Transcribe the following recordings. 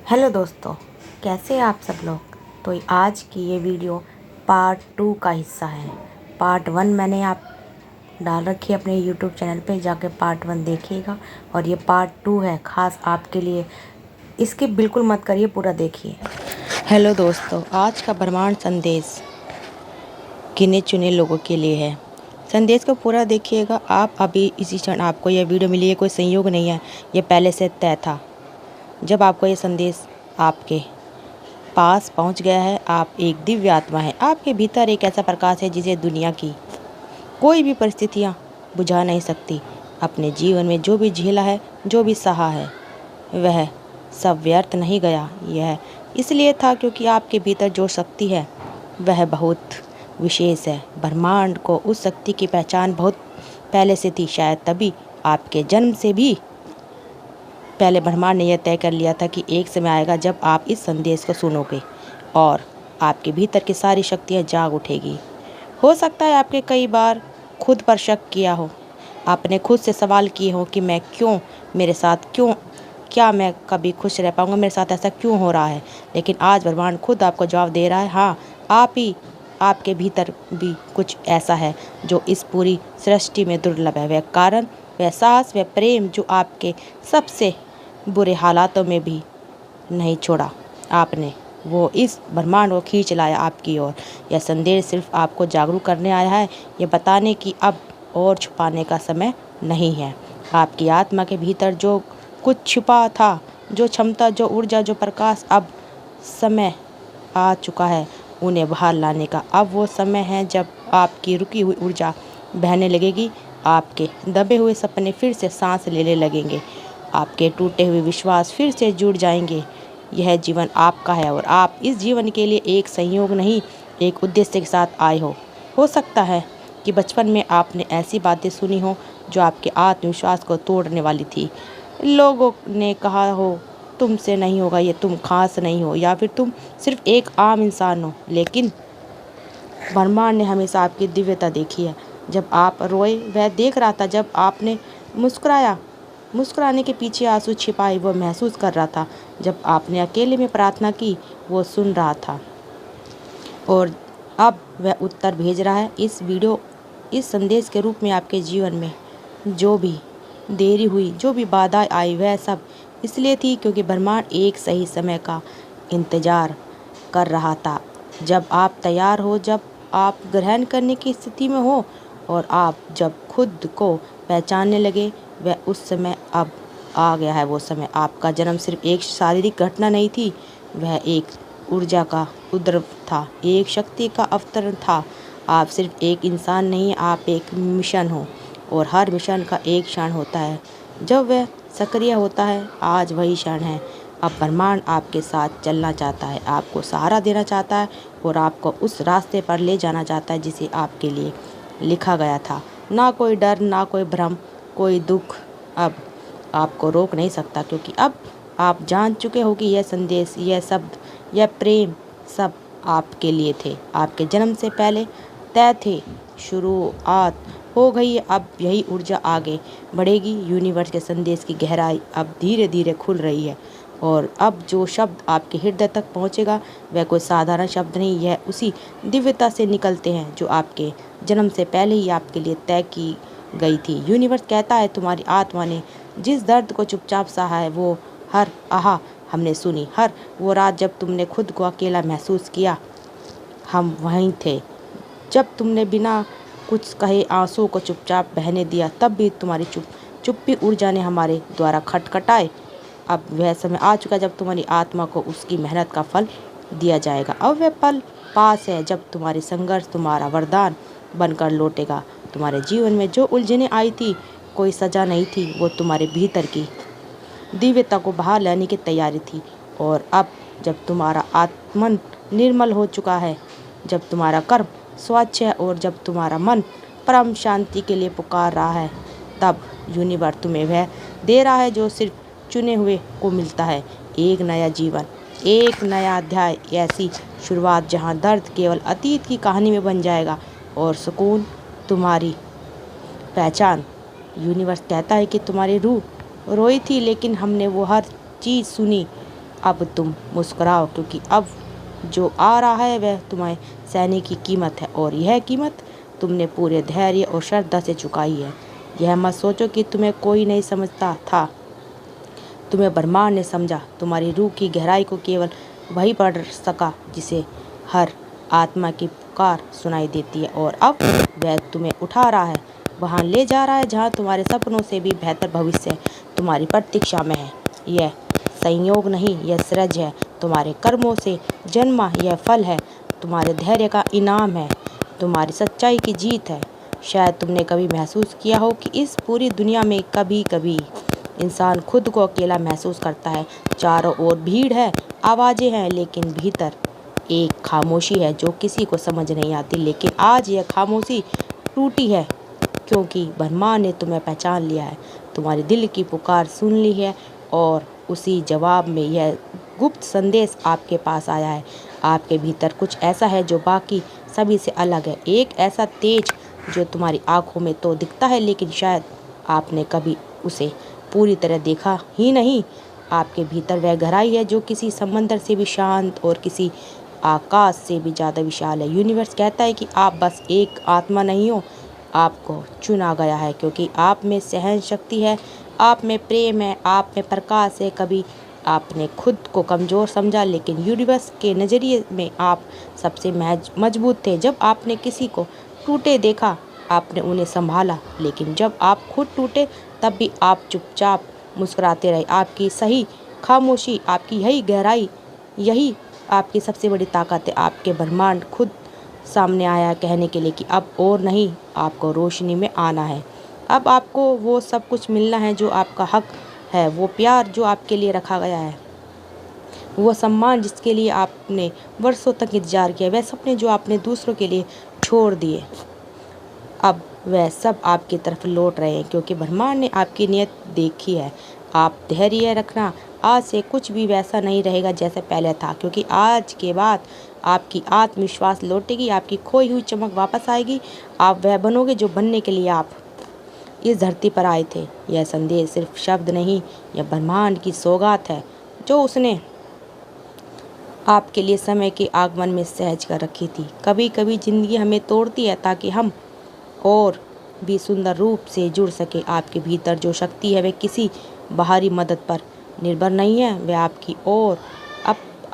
Hello दोस्तों, कैसे हैं आप सब लोग। तो आज की ये वीडियो पार्ट 2 का हिस्सा है। पार्ट 1 मैंने आप डाल रखी है अपने यूट्यूब चैनल पे, जाके पार्ट 1 देखिएगा। और ये पार्ट 2 है ख़ास आपके लिए, इसकी बिल्कुल मत करिए, पूरा देखिए। हेलो दोस्तों, आज का ब्रह्मांड संदेश गिने चुने लोगों के लिए है। संदेश को पूरा देखिएगा आप। अभी इसी क्षण आपको यह वीडियो मिली है, कोई संयोग नहीं है, ये पहले से तय था। जब आपको ये संदेश आपके पास पहुंच गया है, आप एक दिव्य आत्मा है। आपके भीतर एक ऐसा प्रकाश है जिसे दुनिया की कोई भी परिस्थितियां बुझा नहीं सकती। अपने जीवन में जो भी झेला है, जो भी सहा है, वह सब व्यर्थ नहीं गया। यह इसलिए था क्योंकि आपके भीतर जो शक्ति है वह बहुत विशेष है। ब्रह्मांड को उस शक्ति की पहचान बहुत पहले से थी। शायद तभी आपके जन्म से भी पहले ब्रह्मांड ने यह तय कर लिया था कि एक समय आएगा जब आप इस संदेश को सुनोगे और आपके भीतर की सारी शक्तियाँ जाग उठेगी। हो सकता है आपके कई बार खुद पर शक किया हो, आपने खुद से सवाल किए हो कि मैं क्यों, मेरे साथ क्यों, क्या मैं कभी खुश रह पाऊँगा, मेरे साथ ऐसा क्यों हो रहा है। लेकिन आज ब्रह्मांड खुद आपको जवाब दे रहा है। हाँ, आपके भीतर भी कुछ ऐसा है जो इस पूरी सृष्टि में दुर्लभ है। वह कारण, वह साहस, वह प्रेम जो आपके सबसे बुरे हालातों में भी नहीं छोड़ा आपने, वो इस ब्रह्मांड को खींच लाया आपकी ओर। यह संदेश सिर्फ आपको जागरूक करने आया है, ये बताने कि अब और छुपाने का समय नहीं है। आपकी आत्मा के भीतर जो कुछ छुपा था, जो क्षमता, जो ऊर्जा, जो प्रकाश, अब समय आ चुका है उन्हें बाहर लाने का। अब वो समय है जब आपकी रुकी हुई ऊर्जा बहने लगेगी, आपके दबे हुए सपने फिर से सांस लेने लगेंगे, आपके टूटे हुए विश्वास फिर से जुड़ जाएंगे। यह जीवन आपका है और आप इस जीवन के लिए एक संयोग नहीं, एक उद्देश्य के साथ आए हो सकता है कि बचपन में आपने ऐसी बातें सुनी हो जो आपके आत्मविश्वास को तोड़ने वाली थी। लोगों ने कहा हो तुमसे नहीं होगा, ये तुम खास नहीं हो, या फिर तुम सिर्फ एक आम इंसान हो। लेकिन ब्रह्मांड ने हमेशा आपकी दिव्यता देखी है। जब आप रोए वह देख रहा था, जब आपने मुस्कुराया मुस्कुराने के पीछे आंसू छिपाए वो महसूस कर रहा था, जब आपने अकेले में प्रार्थना की वो सुन रहा था। और अब वह उत्तर भेज रहा है इस संदेश के रूप में। आपके जीवन में जो भी देरी हुई, जो भी बाधा आई, वह सब इसलिए थी क्योंकि ब्रह्मांड एक सही समय का इंतजार कर रहा था। जब आप तैयार हो, जब आप ग्रहण करने की स्थिति में हो और आप जब खुद को पहचानने लगे, वह उस समय अब आ गया है। वो समय, आपका जन्म सिर्फ एक शारीरिक घटना नहीं थी, वह एक ऊर्जा का उद्रेक था, एक शक्ति का अवतरण था। आप सिर्फ एक इंसान नहीं, आप एक मिशन हो और हर मिशन का एक क्षण होता है जब वह सक्रिय होता है। आज वही क्षण है। अब ब्रह्मांड आपके साथ चलना चाहता है, आपको सहारा देना चाहता है और आपको उस रास्ते पर ले जाना चाहता है जिसे आपके लिए लिखा गया था। ना कोई डर, ना कोई भ्रम, कोई दुख अब आपको रोक नहीं सकता, क्योंकि अब आप जान चुके हो कि यह संदेश, यह शब्द, यह प्रेम सब आपके लिए थे, आपके जन्म से पहले तय थे। शुरुआत हो गई, अब यही ऊर्जा आगे बढ़ेगी। यूनिवर्स के संदेश की गहराई अब धीरे धीरे खुल रही है और अब जो शब्द आपके हृदय तक पहुंचेगा वह कोई साधारण शब्द नहीं, यह उसी दिव्यता से निकलते हैं जो आपके जन्म से पहले ही आपके लिए तय की गई थी। यूनिवर्स कहता है तुम्हारी आत्मा ने जिस दर्द को चुपचाप सहा है, वो हर आहा हमने सुनी, हर वो रात जब तुमने खुद को अकेला महसूस किया, हम वहीं थे। जब तुमने बिना कुछ कहे आंसुओं को चुपचाप बहने दिया, तब भी तुम्हारी चुप्पी ऊर्जा ने हमारे द्वारा खटखटाए। अब वह समय आ चुका जब तुम्हारी आत्मा को उसकी मेहनत का फल दिया जाएगा। अब वह पल पास है जब तुम्हारी संघर्ष तुम्हारा वरदान बनकर लौटेगा। तुम्हारे जीवन में जो उलझनें आई थी, कोई सजा नहीं थी, वो तुम्हारे भीतर की दिव्यता को बाहर लाने की तैयारी थी। और अब जब तुम्हारा आत्मन निर्मल हो चुका है, जब तुम्हारा कर्म स्वच्छ है और जब तुम्हारा मन परम शांति के लिए पुकार रहा है, तब यूनिवर्स तुम्हें वह दे रहा है जो सिर्फ चुने हुए को मिलता है। एक नया जीवन, एक नया अध्याय, ऐसी शुरुआत जहां दर्द केवल अतीत की कहानी में बन जाएगा और सुकून तुम्हारी पहचान। यूनिवर्स कहता है कि तुम्हारी रूह रोई थी, लेकिन हमने वो हर चीज़ सुनी अब तुम मुस्कुराओ, क्योंकि अब जो आ रहा है वह तुम्हारे सैनिक की कीमत है, और यह कीमत तुमने पूरे धैर्य और श्रद्धा से चुकाई है। यह मत सोचो कि तुम्हें कोई नहीं समझता था, तुम्हें ब्रह्मांड ने समझा। तुम्हारी रूह की गहराई को केवल वही पढ़ सका जिसे हर आत्मा की पुकार सुनाई देती है, और अब वह तुम्हें उठा रहा है, वहाँ ले जा रहा है जहाँ तुम्हारे सपनों से भी बेहतर भविष्य तुम्हारी प्रतीक्षा में है। यह संयोग नहीं, यह सृज है, तुम्हारे कर्मों से जन्मा यह फल है, तुम्हारे धैर्य का इनाम है, तुम्हारी सच्चाई की जीत है। शायद तुमने कभी महसूस किया हो कि इस पूरी दुनिया में कभी कभी इंसान खुद को अकेला महसूस करता है। चारों ओर भीड़ है, आवाज़ें हैं, लेकिन भीतर एक खामोशी है जो किसी को समझ नहीं आती। लेकिन आज यह खामोशी टूटी है, क्योंकि ब्रह्मांड ने तुम्हें पहचान लिया है, तुम्हारे दिल की पुकार सुन ली है, और उसी जवाब में यह गुप्त संदेश आपके पास आया है। आपके भीतर कुछ ऐसा है जो बाकी सभी से अलग है, एक ऐसा तेज जो तुम्हारी आंखों में तो दिखता है, लेकिन शायद आपने कभी उसे पूरी तरह देखा ही नहीं। आपके भीतर वह गहराई है जो किसी समंदर से भी शांत और किसी आकाश से भी ज़्यादा विशाल है। यूनिवर्स कहता है कि आप बस एक आत्मा नहीं हो, आपको चुना गया है, क्योंकि आप में सहन शक्ति है, आप में प्रेम है, आप में प्रकाश है। कभी आपने खुद को कमज़ोर समझा, लेकिन यूनिवर्स के नज़रिए में आप सबसे मजबूत थे। जब आपने किसी को टूटे देखा, आपने उन्हें संभाला, लेकिन जब आप खुद टूटे तब भी आप चुपचाप मुस्कुराते रहे। आपकी सही खामोशी, आपकी यही गहराई, यही आपकी सबसे बड़ी ताकत है। आपके ब्रह्मांड खुद सामने आया कहने के लिए कि अब और नहीं, आपको रोशनी में आना है। अब आपको वो सब कुछ मिलना है जो आपका हक है, वो प्यार जो आपके लिए रखा गया है, वो सम्मान जिसके लिए आपने वर्षों तक इंतजार किया, वह सपने जो आपने दूसरों के लिए छोड़ दिए, अब वह सब आपकी तरफ लौट रहे हैं, क्योंकि ब्रह्मांड ने आपकी नीयत देखी है। आप धैर्य रखना, आज से कुछ भी वैसा नहीं रहेगा जैसे पहले था, क्योंकि आज के बाद आपकी आत्मविश्वास लौटेगी, आपकी खोई हुई चमक वापस आएगी। आप वह बनोगे जो बनने के लिए आप इस धरती पर आए थे। यह संदेश सिर्फ शब्द नहीं, यह ब्रह्मांड की सौगात है जो उसने आपके लिए समय के आगमन में सहज कर रखी थी। कभी कभी ज़िंदगी हमें तोड़ती है ताकि हम और भी सुंदर रूप से जुड़ सके। आपके भीतर जो शक्ति है वह किसी बाहरी मदद पर निर्भर नहीं है, वह आपकी और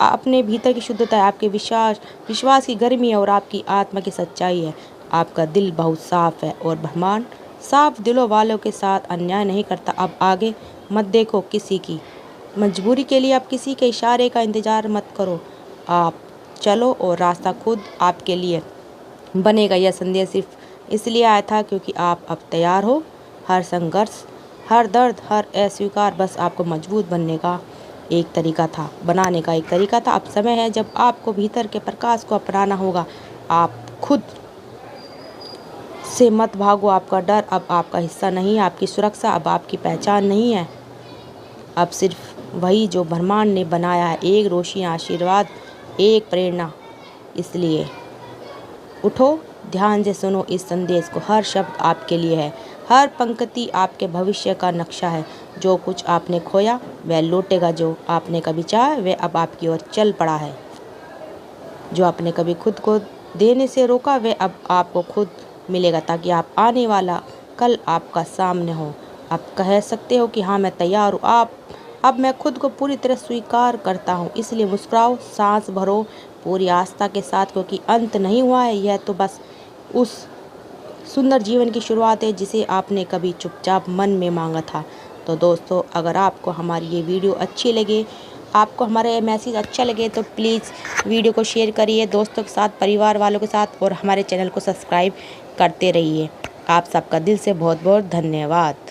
अपने भीतर की शुद्धता है, आपके विश्वास की गर्मी है, और आपकी आत्मा की सच्चाई है। आपका दिल बहुत साफ है, और ब्रह्मांड साफ दिलों वालों के साथ अन्याय नहीं करता। अब आगे मत देखो किसी की मजबूरी के लिए, आप किसी के इशारे का इंतज़ार मत करो, आप चलो और रास्ता खुद आपके लिए बनेगा। यह संदेश सिर्फ इसलिए आया था क्योंकि आप अब तैयार हो। हर संघर्ष, हर दर्द, हर अस्वीकार बस आपको मजबूत बनाने का एक तरीका था। अब समय है जब आपको भीतर के प्रकाश को अपनाना होगा। आप खुद से मत भागो, आपका डर अब आपका हिस्सा नहीं है, आपकी सुरक्षा अब आपकी पहचान नहीं है। अब सिर्फ वही जो ब्रह्मांड ने बनाया है, एक रोशनी, आशीर्वाद, एक प्रेरणा। इसलिए उठो, ध्यान से सुनो इस संदेश को। हर शब्द आपके लिए है, हर पंक्ति आपके भविष्य का नक्शा है। जो कुछ आपने खोया वह लौटेगा, जो आपने कभी चाहा वह अब आपकी ओर चल पड़ा है, जो आपने कभी खुद को देने से रोका वह अब आपको खुद मिलेगा, ताकि आप आने वाला कल आपका सामने हो। आप कह सकते हो कि हाँ मैं तैयार हूँ, अब मैं खुद को पूरी तरह स्वीकार करता हूँ। इसलिए मुस्कुराओ, सांस भरो पूरी आस्था के साथ, क्योंकि अंत नहीं हुआ है, यह तो बस उस सुंदर जीवन की शुरुआत है जिसे आपने कभी चुपचाप मन में मांगा था। तो दोस्तों, अगर आपको हमारी ये वीडियो अच्छी लगे, आपको हमारा ये मैसेज अच्छा लगे, तो प्लीज़ वीडियो को शेयर करिए दोस्तों के साथ, परिवार वालों के साथ, और हमारे चैनल को सब्सक्राइब करते रहिए। आप सबका दिल से बहुत बहुत धन्यवाद।